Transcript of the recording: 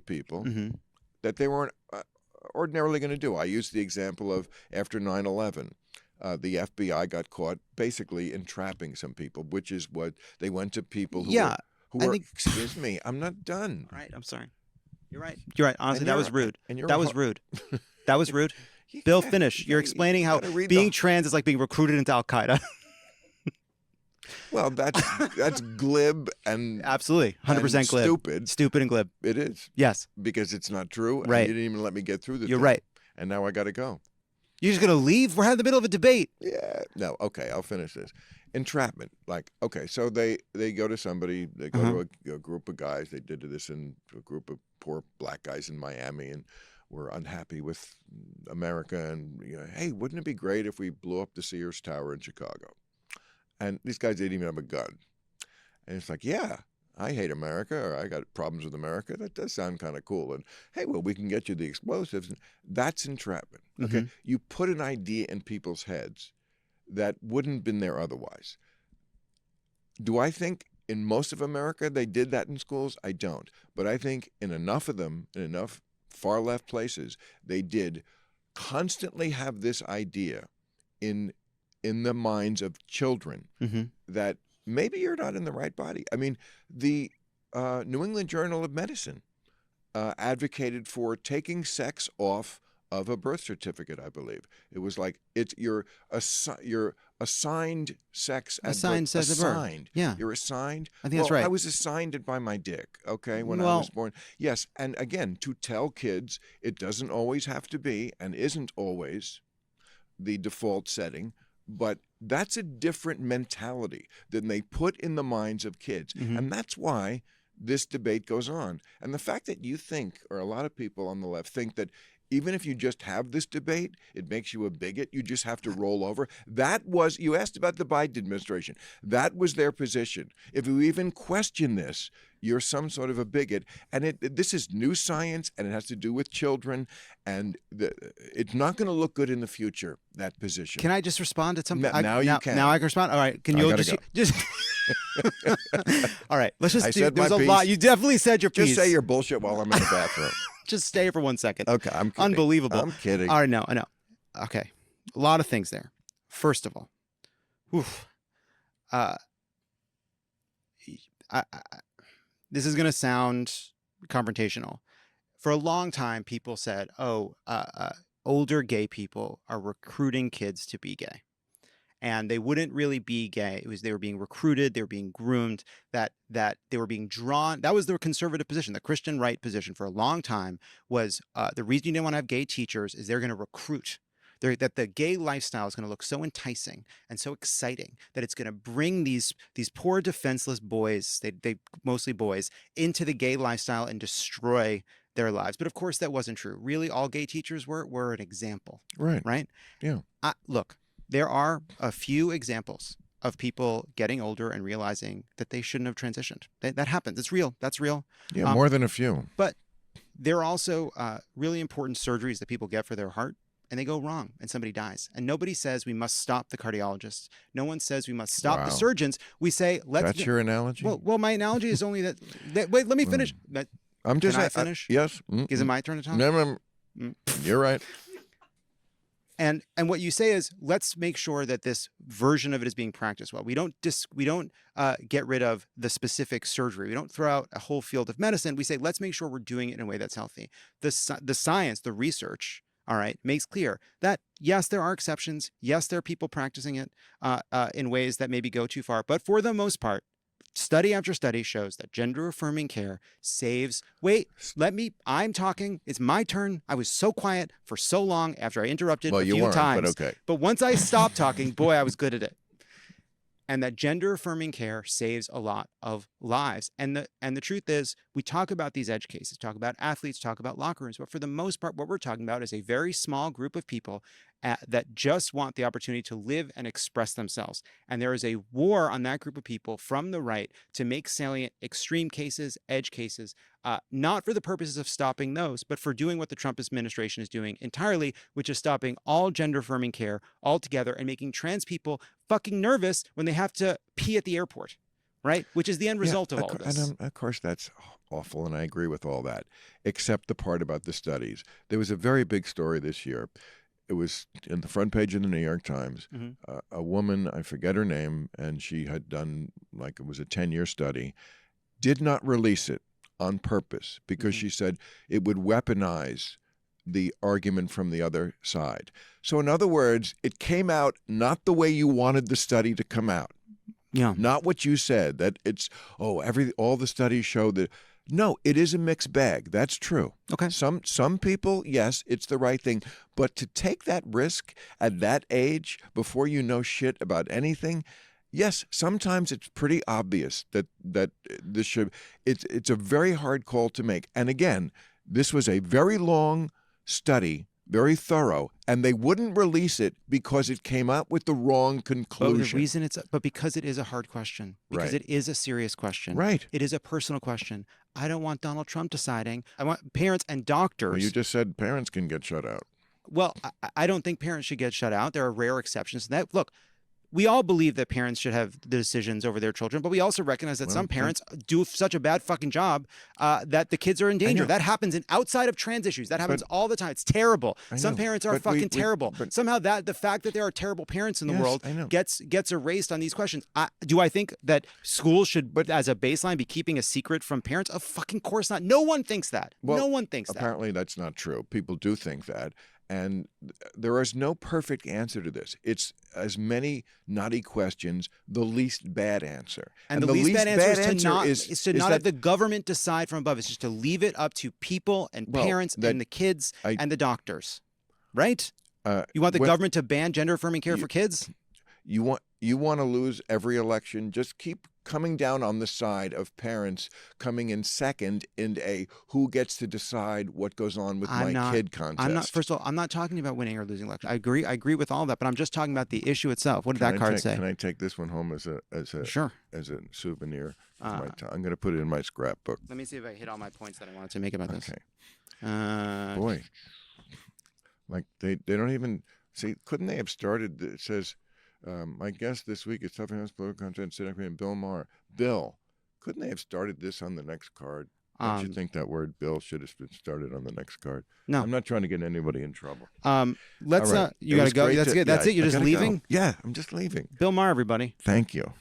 to people Mm-hmm. that they weren't ordinarily going to do. I used the example of after 9/11. The FBI got caught basically entrapping some people, which is what they went to people who Yeah, I were. think. Excuse me, I'm not done. All right, I'm sorry. You're right. You're right. Honestly, And that you're- was rude. and you're That a was ho- rude. That was rude. You Bill, gotta- finish. you You're gotta- explaining you how gotta read being trans is like being recruited into Al Qaeda. Well, that's glib and Absolutely, 100% and glib. stupid. Stupid and glib. It is Yes, because it's not true. Right. And you didn't even let me get through the. you're thing. right. And now I got to go. You're just gonna leave? We're in the middle of a debate. Yeah. No. Okay. I'll finish this. Entrapment. Like, okay, so they go to somebody. They go to a group of guys. They did this in a group of poor black guys in Miami, and were unhappy with America. And hey, wouldn't it be great if we blew up the Sears Tower in Chicago? And these guys didn't even have a gun. And it's like, yeah, I hate America, or I got problems with America. That does sound kind of cool. And hey, well, we can get you the explosives. That's entrapment. Okay, you put an idea in people's heads that wouldn't have been there otherwise. Do I think in most of America they did that in schools? I don't. But I think in enough of them, in enough far left places, they did constantly have this idea in the minds of children that maybe you're not in the right body. I mean, the New England Journal of Medicine advocated for taking sex off of a birth certificate, I believe. It was like you're assigned sex at Assigned birth. sex at birth. Assigned. Yeah. You're assigned. I think that's right. I was assigned it by my dick, okay, when I Well- was born. Yes, and again, to tell kids it doesn't always have to be and isn't always the default setting, but that's a different mentality than they put in the minds of kids. And that's why this debate goes on. And the fact that you think, or a lot of people on the left think that even if you just have this debate, it makes you a bigot. You just have to roll over. You asked about the Biden administration. That was their position. If you even question this, you're some sort of a bigot. And this is new science, and it has to do with children. And it's not going to look good in the future, that position. Can I just respond to something? Now you can. Now I can respond? All right. Can I you gotta just All right. Let's just I do said there's my a piece. lot. You definitely said your piece. Just say your bullshit while I'm in the bathroom. Just stay for 1 second. Okay, I'm kidding. Unbelievable. I'm kidding. All right, no, I know. Okay. A lot of things there. First of all, this is going to sound confrontational. For a long time, people said, older gay people are recruiting kids to be gay. And they wouldn't really be gay. It was they were being recruited, they were being groomed, that they were being drawn. That was their conservative position. The Christian right position for a long time was the reason you didn't want to have gay teachers is they're going to recruit. That the gay lifestyle is going to look so enticing and so exciting that it's going to bring these poor defenseless boys, they mostly boys, into the gay lifestyle and destroy their lives. But of course that wasn't true. Really, all gay teachers were an example. Right. Right? Yeah. Look, there are a few examples of people getting older and realizing that they shouldn't have transitioned. That happens. It's real. That's real. Yeah, more than a few. But there are also really important surgeries that people get for their heart, and they go wrong, and somebody dies. And nobody says we must stop the cardiologists. No one says we must stop the surgeons. We say let's. That's your analogy? Well, my analogy is only that. Wait, let me finish. I'm just. Can I finish? Yes. Is it my turn to talk? No. You're right. And what you say is, let's make sure that this version of it is being practiced well. We don't get rid of the specific surgery. We don't throw out a whole field of medicine. We say, let's make sure we're doing it in a way that's healthy. The science, the research, all right, makes clear that, yes, there are exceptions. Yes, there are people practicing it in ways that maybe go too far. But for the most part, study after study shows that gender-affirming care saves. I'm talking. It's my turn. I was so quiet for so long after I interrupted a few times. But okay. But once I stopped talking, boy, I was good at it. And that gender-affirming care saves a lot of lives. And the truth is, we talk about these edge cases, talk about athletes, talk about locker rooms, but for the most part, what we're talking about is a very small group of people that just want the opportunity to live and express themselves. And there is a war on that group of people from the right to make salient extreme cases, edge cases, not for the purposes of stopping those, but for doing what the Trump administration is doing entirely, which is stopping all gender-affirming care altogether and making trans people fucking nervous when they have to pee at the airport. right? Which is the end result of all this. And of course, that's awful, and I agree with all that, except the part about the studies. There was a very big story this year. It was in the front page of the New York Times. A woman, I forget her name, and she had done, like, it was a 10-year study, did not release it on purpose because she said it would weaponize the argument from the other side. So in other words, it came out not the way you wanted the study to come out. Yeah. Not what you said, that it's, all the studies show that. No, it is a mixed bag. That's true. Okay. Some people, yes, it's the right thing. But to take that risk at that age before you know shit about anything, yes, sometimes it's pretty obvious that this should. It's a very hard call to make. And again, this was a very long study, very thorough, and they wouldn't release it because it came out with the wrong conclusion. But the reason because it is a hard question, because it is a serious question. Right. It is a personal question. I don't want Donald Trump deciding. I want parents and doctors. Well, you just said parents can get shut out. Well, I don't think parents should get shut out. There are rare exceptions to that. Look, we all believe that parents should have the decisions over their children, but we also recognize that some parents do such a bad fucking job that the kids are in danger. That happens outside of trans issues. That happens all the time. It's terrible. Some parents are fucking terrible. Somehow the fact that there are terrible parents in the world gets erased on these questions. Do I think that schools should, as a baseline, be keeping a secret from parents? Of fucking course not. No one thinks that. Well, no one thinks that. Apparently that's not true. People do think that. And there is no perfect answer to this. It's as many knotty questions, the least bad answer. And the least bad answer is to not have the government decide from above. It's just to leave it up to people and parents and the kids and the doctors, right? You want the government to ban gender-affirming care for kids? You want to lose every election? Just keep coming down on the side of parents coming in second in a who gets to decide what goes on with my kid contest. First of all, I'm not talking about winning or losing election. I agree with all that, but I'm just talking about the issue itself. What did that card say? Can I take this one home as a souvenir? I'm going to put it in my scrapbook. Let me see if I hit all my points that I wanted to make about this. Okay. Boy, like they don't even see. Couldn't they have started? It says. My guest this week is Tough Hands Political Content Senator and Bill Maher. Bill, couldn't they have started this on the next card? Don't you think that word Bill should have been started on the next card? No. I'm not trying to get anybody in trouble. Let's. You got to go. That's it. You're just leaving? Go. Yeah, I'm just leaving. Bill Maher, everybody. Thank you.